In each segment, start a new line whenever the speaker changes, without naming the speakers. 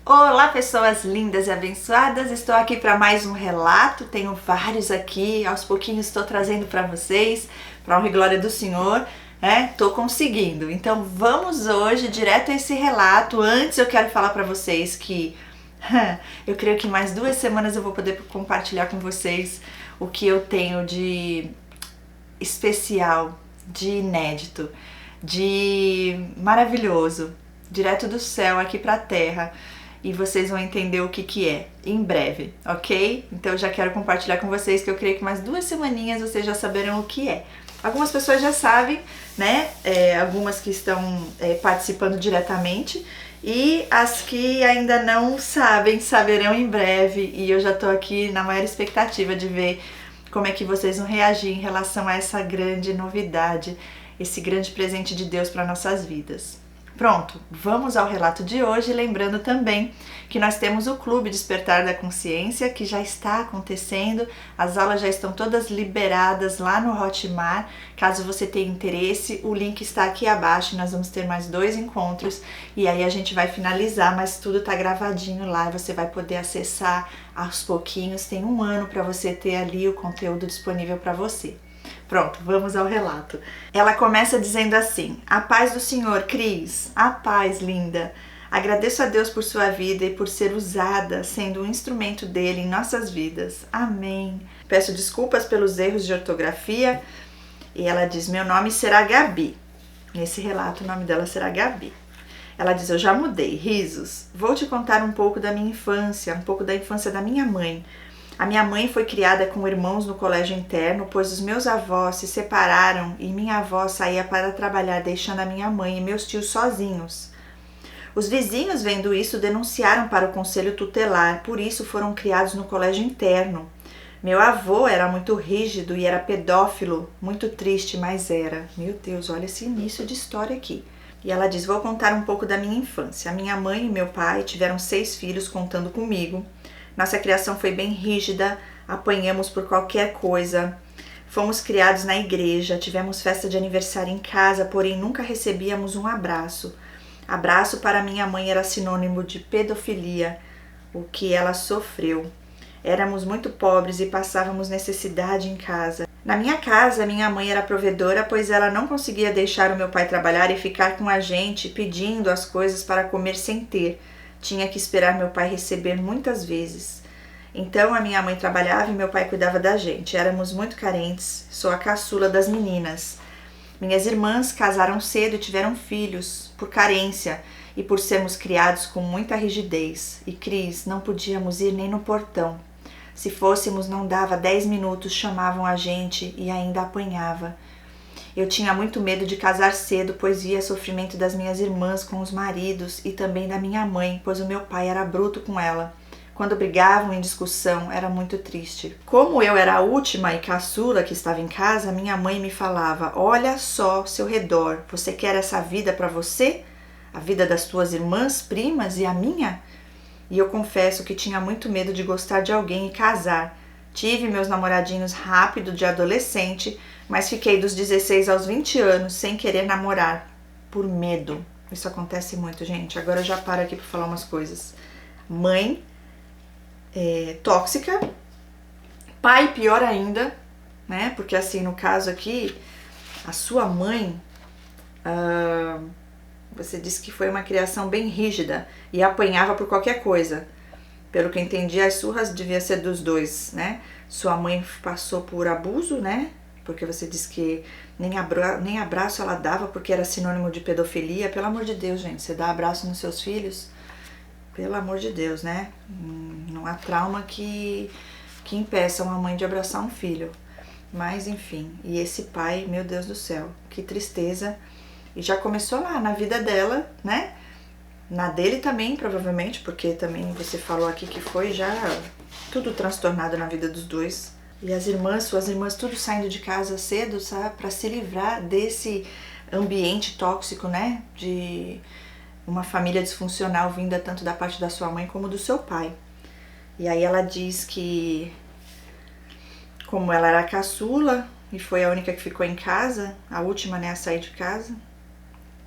Olá, pessoas lindas e abençoadas, estou aqui para mais um relato, tenho vários aqui, aos pouquinhos estou trazendo para vocês, para a honra e glória do Senhor, né? Tô conseguindo. Então vamos hoje direto a esse relato. Antes eu quero falar para vocês que eu creio que mais 2 semanas eu vou poder compartilhar com vocês o que eu tenho de especial, de inédito, de maravilhoso, direto do céu aqui para a terra. E vocês vão entender o que é em breve, ok? Então eu já quero compartilhar com vocês que eu creio que mais 2 semaninhas vocês já saberão o que é. Algumas pessoas já sabem, né? Algumas que estão participando diretamente e as que ainda não sabem, saberão em breve. E eu já tô aqui na maior expectativa de ver como é que vocês vão reagir em relação a essa grande novidade, esse grande presente de Deus para nossas vidas. Pronto, vamos ao relato de hoje, lembrando também que nós temos o Clube Despertar da Consciência, que já está acontecendo, as aulas já estão todas liberadas lá no Hotmart. Caso você tenha interesse, o link está aqui abaixo, nós vamos ter mais 2 encontros e aí a gente vai finalizar, mas tudo está gravadinho lá, você vai poder acessar aos pouquinhos, tem 1 ano para você ter ali o conteúdo disponível para você. Pronto, vamos ao relato. Ela começa dizendo assim: a paz do Senhor, Cris, a paz, linda. Agradeço a Deus por sua vida e por ser usada sendo um instrumento dele em nossas vidas. Amém. Peço desculpas pelos erros de ortografia. E ela diz: meu nome será Gabi. Nesse relato o nome dela será Gabi. Ela diz: eu já mudei, risos. Vou te contar um pouco da minha infância, um pouco da infância da minha mãe. A minha mãe foi criada com irmãos no colégio interno, pois os meus avós se separaram e minha avó saía para trabalhar, deixando a minha mãe e meus tios sozinhos. Os vizinhos, vendo isso, denunciaram para o conselho tutelar, por isso foram criados no colégio interno. Meu avô era muito rígido e era pedófilo, muito triste, mas era. Meu Deus, olha esse início de história aqui. E ela diz: vou contar um pouco da minha infância. A minha mãe e meu pai tiveram 6 filhos, contando comigo. Nossa criação foi bem rígida, apanhamos por qualquer coisa. Fomos criados na igreja, tivemos festa de aniversário em casa, porém nunca recebíamos um abraço. Abraço para minha mãe era sinônimo de pedofilia, o que ela sofreu. Éramos muito pobres e passávamos necessidade em casa. Na minha casa, minha mãe era provedora, pois ela não conseguia deixar o meu pai trabalhar e ficar com a gente pedindo as coisas para comer sem ter. Tinha que esperar meu pai receber muitas vezes. Então a minha mãe trabalhava e meu pai cuidava da gente. Éramos muito carentes, sou a caçula das meninas. Minhas irmãs casaram cedo e tiveram filhos, por carência e por sermos criados com muita rigidez. E Cris, não podíamos ir nem no portão. Se fôssemos, não dava 10 minutos, chamavam a gente e ainda apanhava. Eu tinha muito medo de casar cedo, pois via sofrimento das minhas irmãs com os maridos e também da minha mãe, pois o meu pai era bruto com ela. Quando brigavam em discussão, era muito triste. Como eu era a última e caçula que estava em casa, minha mãe me falava: olha só ao seu redor, você quer essa vida para você? A vida das tuas irmãs, primas e a minha? E eu confesso que tinha muito medo de gostar de alguém e casar. Tive meus namoradinhos rápido de adolescente, mas fiquei dos 16 aos 20 anos sem querer namorar, por medo. Isso acontece muito, gente. Agora eu já paro aqui para falar umas coisas. Mãe tóxica, pai pior ainda, né? Porque assim, no caso aqui, a sua mãe, você disse que foi uma criação bem rígida e apanhava por qualquer coisa. Pelo que eu entendi, as surras devia ser dos dois, né? Sua mãe passou por abuso, né? Porque você disse que nem abraço ela dava porque era sinônimo de pedofilia. Pelo amor de Deus, gente, você dá abraço nos seus filhos? Pelo amor de Deus, né? Não há trauma que impeça uma mãe de abraçar um filho. Mas, enfim, e esse pai, meu Deus do céu, que tristeza. E já começou lá na vida dela, né? Na dele também, provavelmente, porque também você falou aqui que foi já tudo transtornado na vida dos dois. E as irmãs, suas irmãs, tudo saindo de casa cedo, sabe? Para se livrar desse ambiente tóxico, né? De uma família disfuncional vinda tanto da parte da sua mãe como do seu pai. E aí ela diz que, como ela era a caçula e foi a única que ficou em casa, a última, né, a sair de casa,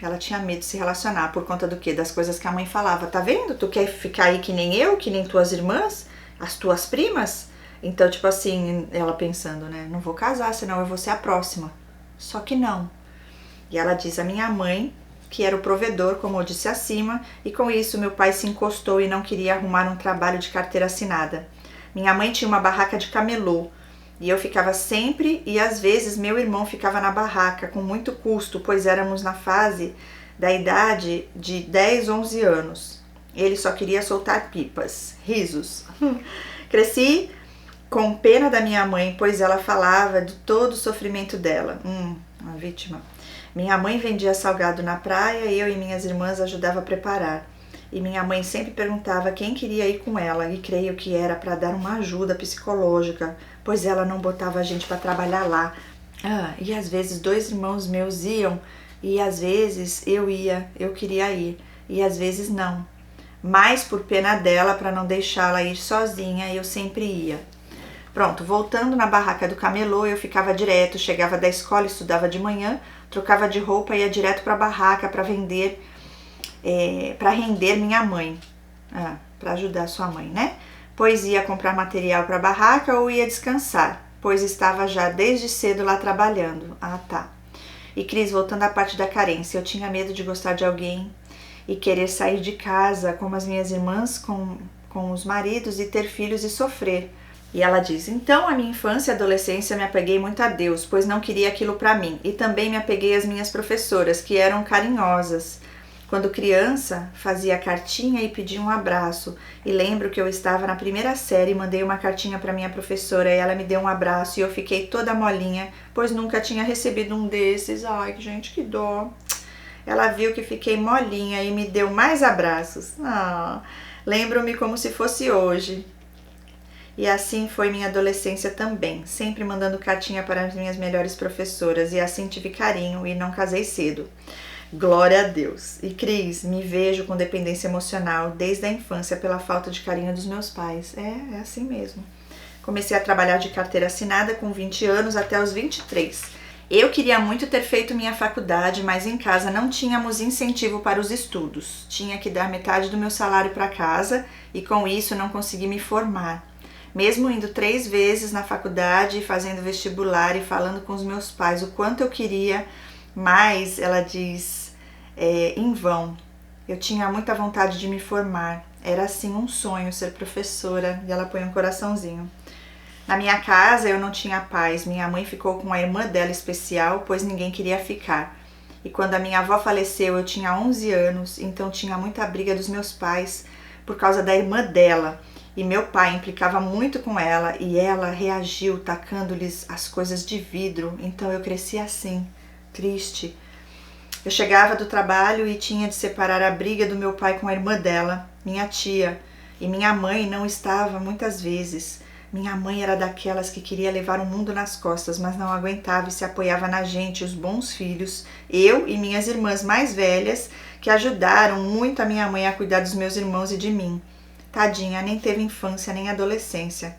Ela tinha medo de se relacionar por conta do quê? Das coisas que a mãe falava. Tá vendo? Tu quer ficar aí que nem eu, que nem tuas irmãs, as tuas primas? Então, tipo assim, ela pensando, né? Não vou casar, senão eu vou ser a próxima. Só que não. E ela diz, a minha mãe, que era o provedor, como eu disse acima, e com isso meu pai se encostou e não queria arrumar um trabalho de carteira assinada. Minha mãe tinha uma barraca de camelô, e eu ficava sempre, e às vezes meu irmão ficava na barraca, com muito custo, pois éramos na fase da idade de 10, 11 anos. Ele só queria soltar pipas, risos. Cresci com pena da minha mãe, pois ela falava de todo o sofrimento dela. Uma vítima. Minha mãe vendia salgado na praia e eu e minhas irmãs ajudava a preparar. E minha mãe sempre perguntava quem queria ir com ela, e creio que era para dar uma ajuda psicológica, pois ela não botava a gente para trabalhar lá. E às vezes 2 irmãos meus iam, e às vezes eu queria ir, e às vezes não. Mas por pena dela, para não deixá-la ir sozinha, eu sempre ia. Pronto, voltando na barraca do camelô, eu ficava direto, chegava da escola, estudava de manhã, trocava de roupa e ia direto para a barraca para vender, para render minha mãe, para ajudar sua mãe, né? Pois ia comprar material para a barraca ou ia descansar, pois estava já desde cedo lá trabalhando. Tá. E Cris, voltando à parte da carência, eu tinha medo de gostar de alguém e querer sair de casa como as minhas irmãs com os maridos e ter filhos e sofrer. E ela diz, então a minha infância e adolescência me apeguei muito a Deus, pois não queria aquilo para mim. E também me apeguei às minhas professoras, que eram carinhosas. Quando criança, fazia cartinha e pedia um abraço. E lembro que eu estava na primeira série e mandei uma cartinha para minha professora e ela me deu um abraço e eu fiquei toda molinha, pois nunca tinha recebido um desses. Ai, gente, que dó. Ela viu que fiquei molinha e me deu mais abraços. Lembro-me como se fosse hoje. E assim foi minha adolescência também, sempre mandando cartinha para as minhas melhores professoras, e assim tive carinho e não casei cedo. Glória a Deus. E Cris, me vejo com dependência emocional desde a infância pela falta de carinho dos meus pais. É assim mesmo. Comecei a trabalhar de carteira assinada com 20 anos até os 23. Eu queria muito ter feito minha faculdade, mas em casa não tínhamos incentivo para os estudos. Tinha que dar metade do meu salário para casa e com isso não consegui me formar. Mesmo indo 3 vezes na faculdade, fazendo vestibular e falando com os meus pais o quanto eu queria, mas ela diz, em vão. Eu tinha muita vontade de me formar. Era assim um sonho ser professora. E ela põe um coraçãozinho. Na minha casa eu não tinha paz. Minha mãe ficou com a irmã dela especial, pois ninguém queria ficar. E quando a minha avó faleceu eu tinha 11 anos, então tinha muita briga dos meus pais por causa da irmã dela. E meu pai implicava muito com ela e ela reagiu tacando-lhes as coisas de vidro. Então eu cresci assim, triste. Eu chegava do trabalho e tinha de separar a briga do meu pai com a irmã dela, minha tia. E minha mãe não estava muitas vezes. Minha mãe era daquelas que queria levar o mundo nas costas, mas não aguentava e se apoiava na gente, os bons filhos, eu e minhas irmãs mais velhas, que ajudaram muito a minha mãe a cuidar dos meus irmãos e de mim. Tadinha, nem teve infância nem adolescência.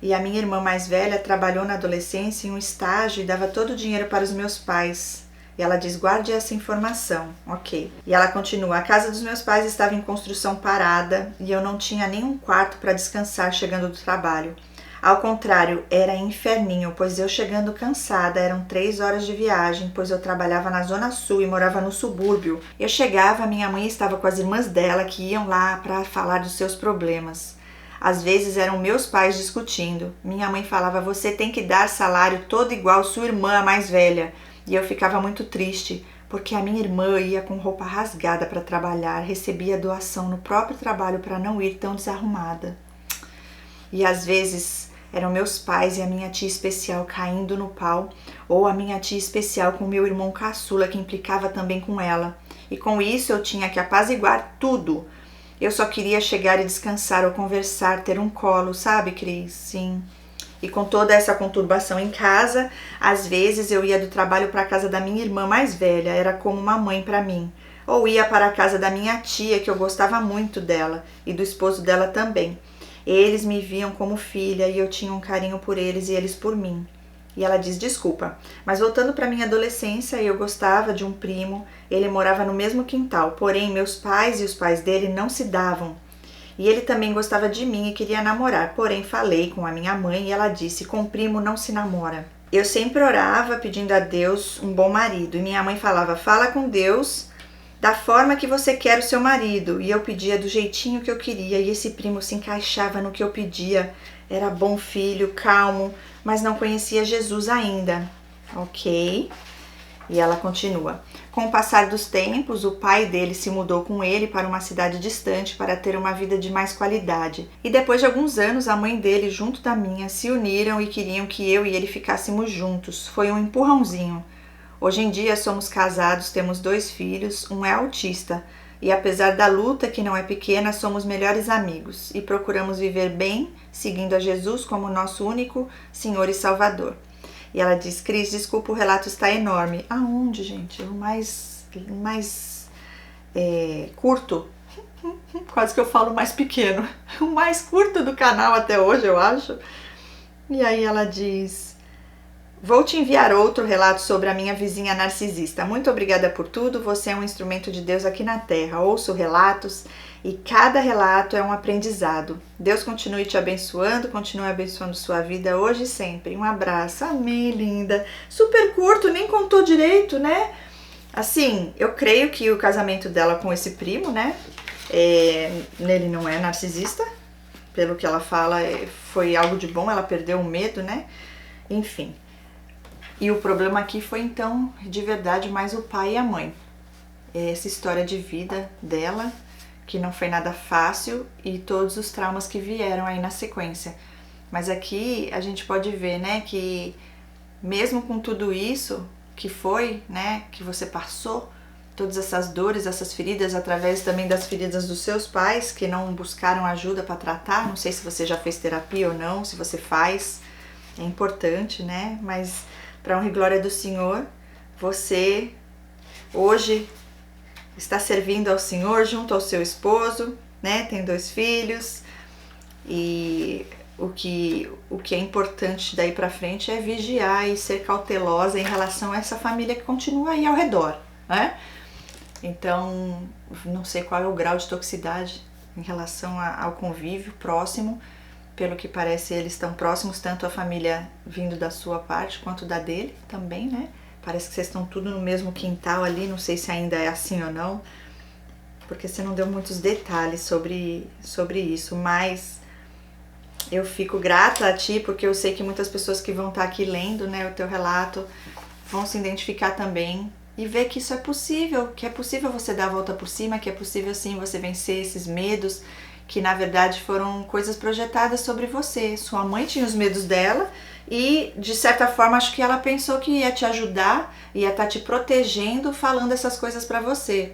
E a minha irmã mais velha trabalhou na adolescência em um estágio e dava todo o dinheiro para os meus pais. E ela diz, guarde essa informação, ok. E ela continua, a casa dos meus pais estava em construção parada e eu não tinha nenhum quarto para descansar chegando do trabalho. Ao contrário, era inferninho, pois eu chegando cansada, eram 3 horas de viagem, pois eu trabalhava na Zona Sul e morava no subúrbio. Eu chegava, minha mãe estava com as irmãs dela que iam lá para falar dos seus problemas. Às vezes eram meus pais discutindo. Minha mãe falava, você tem que dar salário todo igual sua irmã, a mais velha. E eu ficava muito triste, porque a minha irmã ia com roupa rasgada para trabalhar, recebia doação no próprio trabalho para não ir tão desarrumada. E às vezes eram meus pais e a minha tia especial caindo no pau, ou a minha tia especial com meu irmão caçula que implicava também com ela. E com isso eu tinha que apaziguar tudo. Eu só queria chegar e descansar ou conversar, ter um colo, sabe, Cris? Sim. E com toda essa conturbação em casa, às vezes eu ia do trabalho para a casa da minha irmã mais velha, era como uma mãe para mim. Ou ia para a casa da minha tia, que eu gostava muito dela, e do esposo dela também. Eles me viam como filha e eu tinha um carinho por eles e eles por mim. E ela diz: desculpa, mas voltando para minha adolescência, eu gostava de um primo, ele morava no mesmo quintal, porém meus pais e os pais dele não se davam. E ele também gostava de mim e queria namorar, porém falei com a minha mãe e ela disse: com primo não se namora. Eu sempre orava pedindo a Deus um bom marido e minha mãe falava: fala com Deus da forma que você quer o seu marido. E eu pedia do jeitinho que eu queria e esse primo se encaixava no que eu pedia. Era bom filho, calmo, mas não conhecia Jesus ainda. Ok. E ela continua: com o passar dos tempos, o pai dele se mudou com ele para uma cidade distante para ter uma vida de mais qualidade. E depois de alguns anos, a mãe dele junto da minha se uniram e queriam que eu e ele ficássemos juntos. Foi um empurrãozinho. Hoje em dia somos casados, temos 2 filhos, um é autista. E apesar da luta, que não é pequena, somos melhores amigos e procuramos viver bem, seguindo a Jesus como nosso único Senhor e Salvador. E ela diz: Cris, desculpa, o relato está enorme. Aonde, gente? O mais curto. Quase que eu falo mais pequeno. O mais curto do canal até hoje, eu acho. E aí ela diz: vou te enviar outro relato sobre a minha vizinha narcisista. Muito obrigada por tudo, você é um instrumento de Deus aqui na Terra. Ouço relatos e cada relato é um aprendizado. Deus continue te abençoando, continue abençoando sua vida hoje e sempre. Um abraço. Amém, linda. Super curto, nem contou direito, né? Assim, eu creio que o casamento dela com esse primo, né? Ele não é narcisista. Pelo que ela fala, foi algo de bom, ela perdeu o medo, né? Enfim. E o problema aqui foi então, de verdade, mais o pai e a mãe. Essa história de vida dela, que não foi nada fácil, e todos os traumas que vieram aí na sequência. Mas aqui a gente pode ver, né, que mesmo com tudo isso que foi, né, que você passou, todas essas dores, essas feridas, através também das feridas dos seus pais, que não buscaram ajuda para tratar, não sei se você já fez terapia ou não, se você faz, é importante, né, mas para honra e glória do Senhor, você hoje está servindo ao Senhor junto ao seu esposo, né? Tem 2 filhos e o que é importante daí para frente é vigiar e ser cautelosa em relação a essa família que continua aí ao redor, né? Então, não sei qual é o grau de toxicidade em relação ao convívio próximo. Pelo que parece, eles estão próximos, tanto a família vindo da sua parte quanto da dele também, né? Parece que vocês estão tudo no mesmo quintal ali, não sei se ainda é assim ou não, porque você não deu muitos detalhes sobre isso, mas eu fico grata a ti, porque eu sei que muitas pessoas que vão estar aqui lendo, né, o teu relato, vão se identificar também e ver que isso é possível, que é possível você dar a volta por cima, que é possível sim você vencer esses medos, que na verdade foram coisas projetadas sobre você. Sua mãe tinha os medos dela e de certa forma acho que ela pensou que ia te ajudar, ia estar te protegendo, falando essas coisas para você.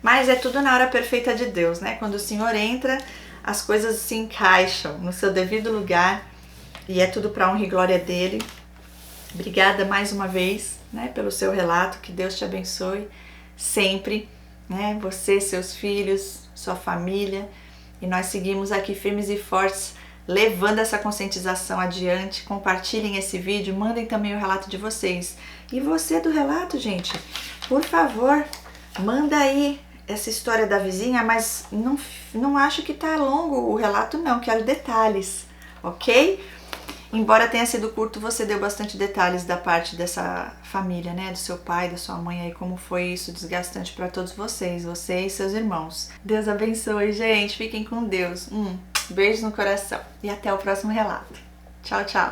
Mas é tudo na hora perfeita de Deus, né? Quando o Senhor entra, as coisas se encaixam no seu devido lugar e é tudo para honra e glória dele. Obrigada mais uma vez, né, pelo seu relato, que Deus te abençoe sempre, né? Você, seus filhos, sua família, e nós seguimos aqui firmes e fortes, levando essa conscientização adiante. Compartilhem esse vídeo, mandem também o relato de vocês. E você do relato, gente, por favor, manda aí essa história da vizinha, mas não acho que tá longo o relato não, quero detalhes, ok? Embora tenha sido curto, você deu bastante detalhes da parte dessa família, né? Do seu pai, da sua mãe, aí como foi isso desgastante para todos vocês, você e seus irmãos. Deus abençoe, gente. Fiquem com Deus. Beijo no coração e até o próximo relato. Tchau, tchau.